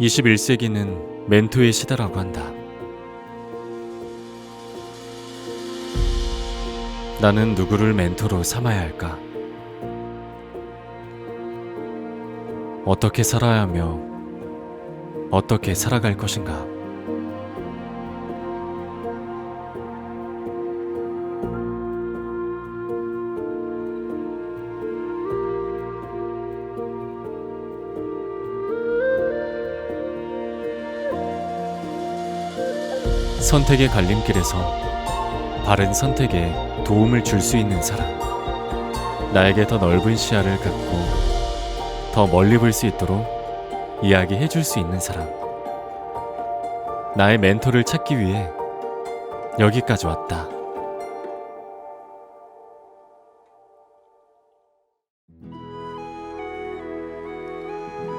21세기는 멘토의 시대라고 한다. 나는 누구를 멘토로 삼아야 할까? 어떻게 살아야 하며 어떻게 살아갈 것인가? 선택의 갈림길에서 바른 선택에 도움을 줄 수 있는 사람, 나에게 더 넓은 시야를 갖고 더 멀리 볼 수 있도록 이야기해 줄 수 있는 사람, 나의 멘토를 찾기 위해 여기까지 왔다.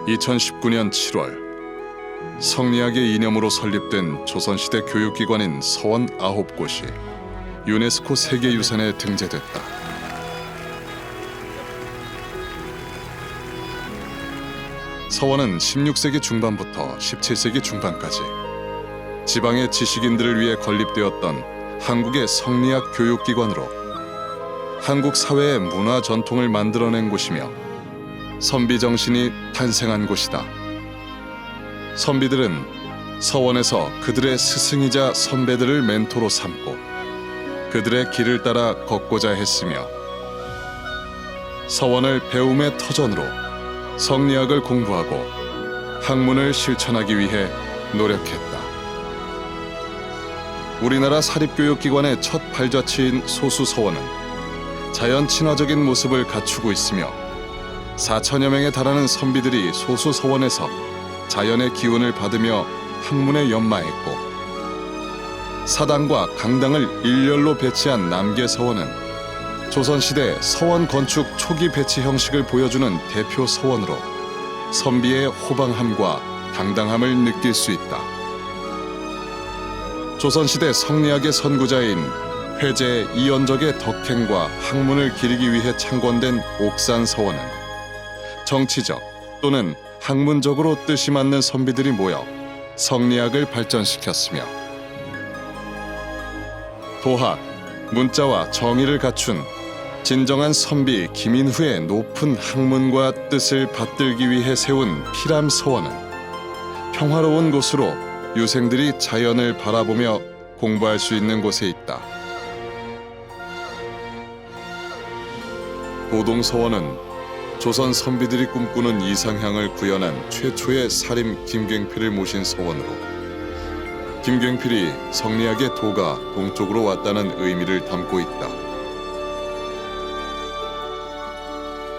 (2019년 7월) 성리학의 이념으로 설립된 조선시대 교육기관인 서원 9곳이 유네스코 세계유산에 등재됐다. 서원은 16세기 중반부터 17세기 중반까지 지방의 지식인들을 위해 건립되었던 한국의 성리학 교육기관으로 한국 사회의 문화 전통을 만들어낸 곳이며 선비정신이 탄생한 곳이다. 선비들은 서원에서 그들의 스승이자 선배들을 멘토로 삼고 그들의 길을 따라 걷고자 했으며 서원을 배움의 터전으로 성리학을 공부하고 학문을 실천하기 위해 노력했다. 우리나라 사립교육기관의 첫 발자취인 소수서원은 자연 친화적인 모습을 갖추고 있으며 4천여 명에 달하는 선비들이 소수서원에서 자연의 기운을 받으며 학문에 연마했고 사당과 강당을 일렬로 배치한 남계서원은 조선시대 서원 건축 초기 배치 형식을 보여주는 대표 서원으로 선비의 호방함과 당당함을 느낄 수 있다. 조선시대 성리학의 선구자인 회제 이연적의 덕행과 학문을 기리기 위해 창건된 옥산서원은 정치적 또는 학문적으로 뜻이 맞는 선비들이 모여 성리학을 발전시켰으며 도학, 문자와 정의를 갖춘 진정한 선비 김인후의 높은 학문과 뜻을 받들기 위해 세운 피람서원은 평화로운 곳으로 유생들이 자연을 바라보며 공부할 수 있는 곳에 있다. 도동서원은 조선 선비들이 꿈꾸는 이상향을 구현한 최초의 사림 김굉필을 모신 서원으로 김굉필이 성리학의 도가 동쪽으로 왔다는 의미를 담고 있다.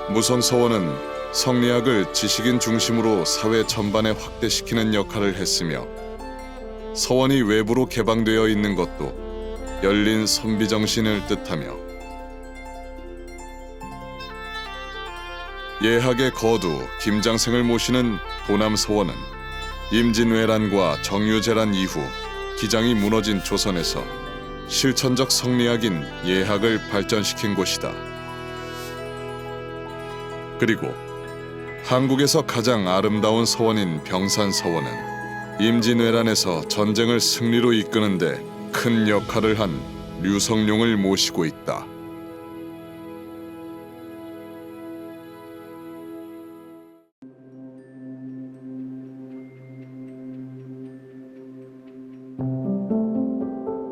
무성서원은 성리학을 지식인 중심으로 사회 전반에 확대시키는 역할을 했으며 서원이 외부로 개방되어 있는 것도 열린 선비 정신을 뜻하며 예학의 거두 김장생을 모시는 도남서원은 임진왜란과 정유재란 이후 기장이 무너진 조선에서 실천적 성리학인 예학을 발전시킨 곳이다. 그리고 한국에서 가장 아름다운 서원인 병산서원은 임진왜란에서 전쟁을 승리로 이끄는 데 큰 역할을 한 류성룡을 모시고 있다.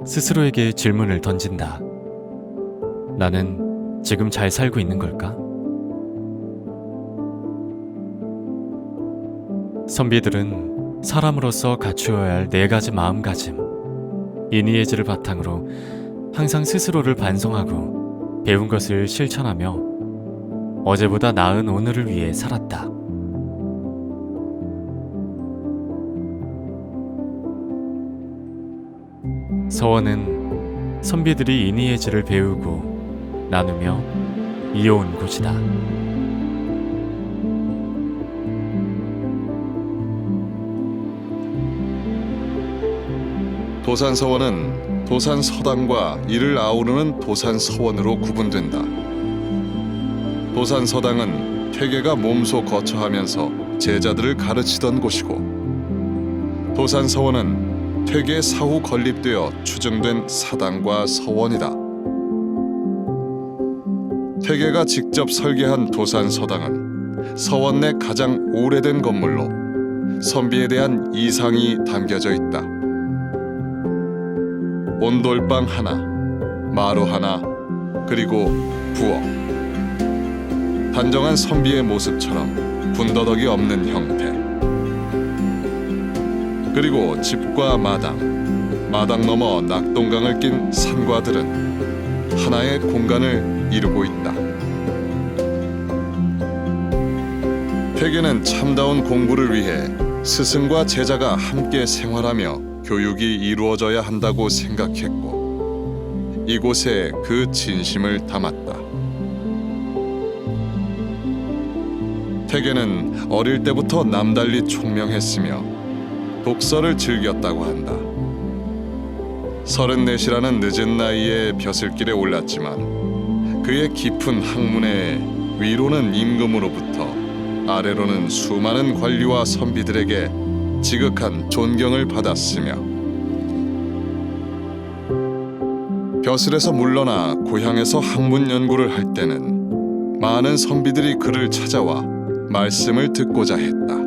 스스로에게 질문을 던진다. 나는 지금 잘 살고 있는 걸까? 선비들은 사람으로서 갖추어야 할 4가지 마음가짐, 인의예지를 바탕으로 항상 스스로를 반성하고 배운 것을 실천하며 어제보다 나은 오늘을 위해 살았다. 서원은 선비들이 인의예지를 배우고 나누며 이어온 곳이다. 도산서원은 도산서당과 이를 아우르는 도산서원으로 구분된다. 도산서당은 퇴계가 몸소 거처하면서 제자들을 가르치던 곳이고 도산서원은 퇴계 사후 건립되어 추정된 사당과 서원이다. 퇴계가 직접 설계한 도산서당은 서원 내 가장 오래된 건물로 선비에 대한 이상이 담겨져 있다. 온돌방 하나, 마루 하나, 그리고 부엌. 단정한 선비의 모습처럼 군더더기 없는 형태. 그리고 집과 마당 너머 낙동강을 낀 산과들은 하나의 공간을 이루고 있다. 퇴계는 참다운 공부를 위해 스승과 제자가 함께 생활하며 교육이 이루어져야 한다고 생각했고 이곳에 그 진심을 담았다. 퇴계는 어릴 때부터 남달리 총명했으며 독서를 즐겼다고 한다. 34이라는 늦은 나이에 벼슬길에 올랐지만 그의 깊은 학문에 위로는 임금으로부터 아래로는 수많은 관리와 선비들에게 지극한 존경을 받았으며 벼슬에서 물러나 고향에서 학문 연구를 할 때는 많은 선비들이 그를 찾아와 말씀을 듣고자 했다.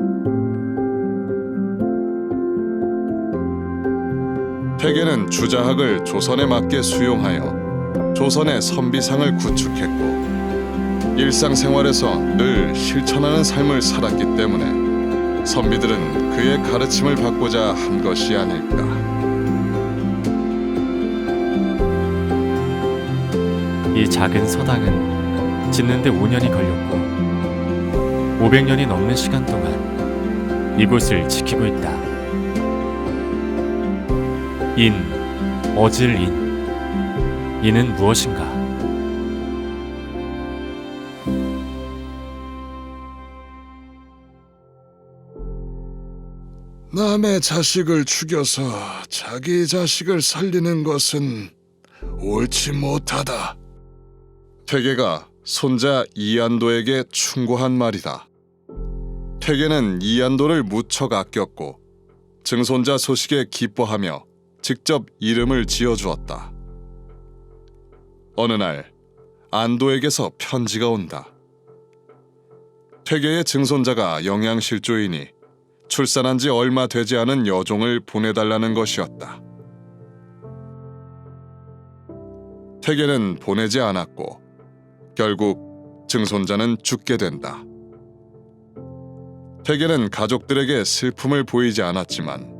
퇴계는 주자학을 조선에 맞게 수용하여 조선의 선비상을 구축했고 일상생활에서 늘 실천하는 삶을 살았기 때문에 선비들은 그의 가르침을 받고자 한 것이 아닐까. 이 작은 서당은 짓는데 5년이 걸렸고 500년이 넘는 시간 동안 이곳을 지키고 있다. 이는 무엇인가? 남의 자식을 죽여서 자기 자식을 살리는 것은 옳지 못하다. 퇴계가 손자 이안도에게 충고한 말이다. 퇴계는 이안도를 무척 아꼈고 증손자 소식에 기뻐하며 직접 이름을 지어주었다. 어느 날 안도에게서 편지가 온다. 퇴계의 증손자가 영양실조이니 출산한 지 얼마 되지 않은 여종을 보내달라는 것이었다. 퇴계는 보내지 않았고 결국 증손자는 죽게 된다. 퇴계는 가족들에게 슬픔을 보이지 않았지만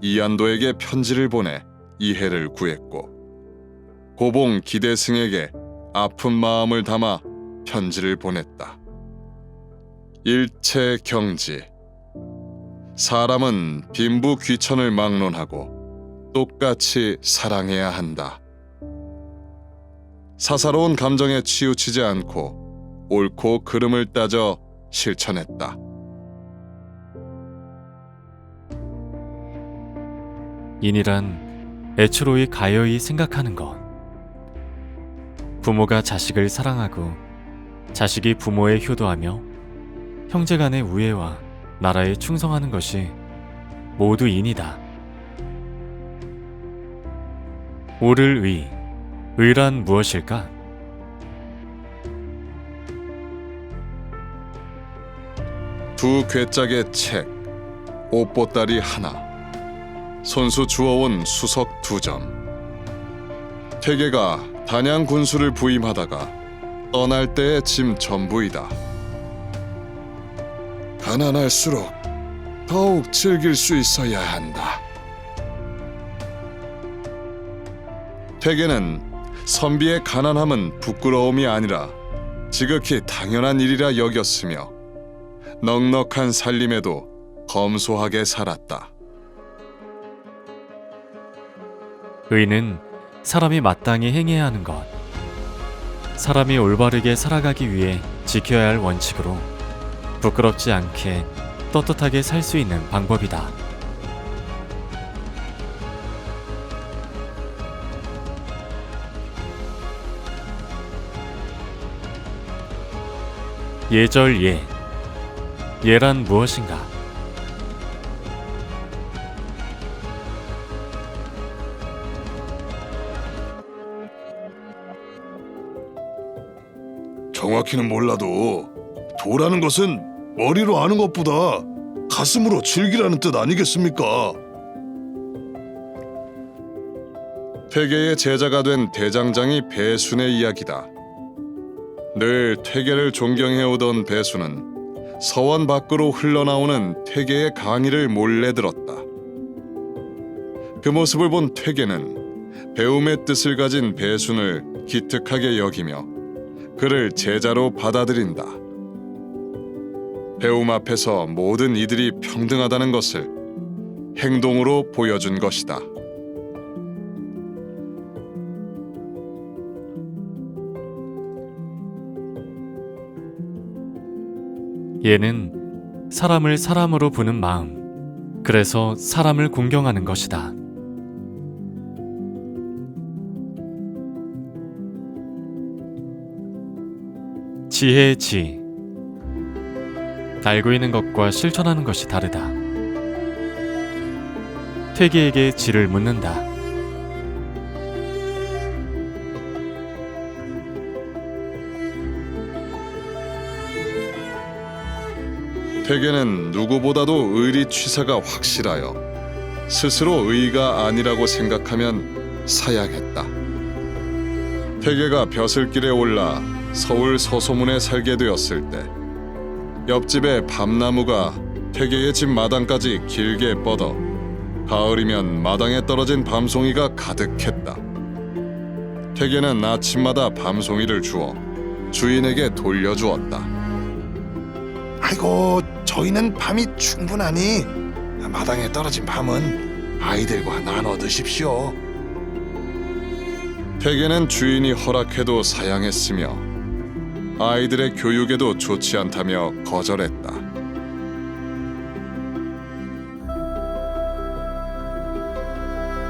이안도에게 편지를 보내 이해를 구했고 고봉 기대승에게 아픈 마음을 담아 편지를 보냈다. 일체경지. 사람은 빈부 귀천을 막론하고 똑같이 사랑해야 한다. 사사로운 감정에 치우치지 않고 옳고 그름을 따져 실천했다. 인이란 애초로이 가여이 생각하는 것. 부모가 자식을 사랑하고 자식이 부모에 효도하며 형제간의 우애와 나라에 충성하는 것이 모두 인이다. 옳을 의란 무엇일까? 두 괴짝의 책, 옷보따리 하나, 손수 주워온 수석 2점. 퇴계가 단양 군수를 부임하다가 떠날 때의 짐 전부이다. 가난할수록 더욱 즐길 수 있어야 한다. 퇴계는 선비의 가난함은 부끄러움이 아니라 지극히 당연한 일이라 여겼으며 넉넉한 살림에도 검소하게 살았다. 의는 사람이 마땅히 행해야 하는 것. 사람이 올바르게 살아가기 위해 지켜야 할 원칙으로 부끄럽지 않게 떳떳하게 살 수 있는 방법이다. 예절 예란 무엇인가? 정확히는 몰라도 도라는 것은 머리로 아는 것보다 가슴으로 즐기라는 뜻 아니겠습니까? 퇴계의 제자가 된 대장장이 배순의 이야기다. 늘 퇴계를 존경해오던 배순은 서원 밖으로 흘러나오는 퇴계의 강의를 몰래 들었다. 그 모습을 본 퇴계는 배움의 뜻을 가진 배순을 기특하게 여기며 그를 제자로 받아들인다. 배움 앞에서 모든 이들이 평등하다는 것을 행동으로 보여준 것이다. 얘는 사람을 사람으로 보는 마음, 그래서 사람을 공경하는 것이다. 지혜의 지. 알고 있는 것과 실천하는 것이 다르다. 퇴계에게 지를 묻는다. 퇴계는 누구보다도 의리취사가 확실하여 스스로 의가 아니라고 생각하면 사양했다. 퇴계가 벼슬길에 올라 서울 서소문에 살게 되었을 때 옆집의 밤나무가 퇴계의 집 마당까지 길게 뻗어 가을이면 마당에 떨어진 밤송이가 가득했다. 퇴계는 아침마다 밤송이를 주어 주인에게 돌려주었다. 아이고, 저희는 밤이 충분하니 마당에 떨어진 밤은 아이들과 나눠 드십시오. 퇴계는 주인이 허락해도 사양했으며 아이들의 교육에도 좋지 않다며 거절했다.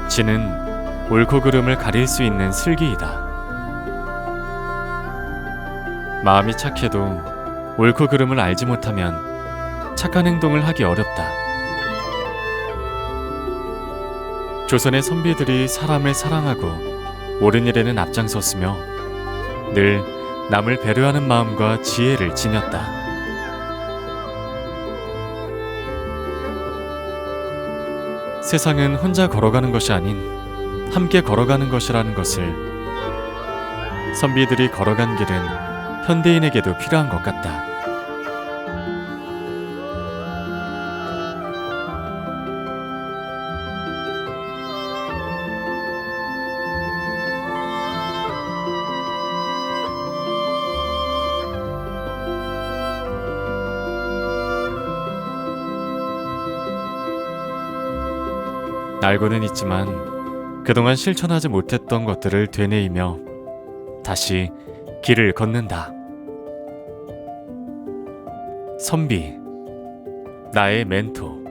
지는 옳고 그름을 가릴 수 있는 슬기이다. 마음이 착해도 옳고 그름을 알지 못하면 착한 행동을 하기 어렵다. 조선의 선비들이 사람을 사랑하고 옳은 일에는 앞장섰으며 늘 남을 배려하는 마음과 지혜를 지녔다. 세상은 혼자 걸어가는 것이 아닌 함께 걸어가는 것이라는 것을 선비들이 걸어간 길은 현대인에게도 필요한 것 같다. 알고는 있지만 그동안 실천하지 못했던 것들을 되뇌이며 다시 길을 걷는다. 선비, 나의 멘토.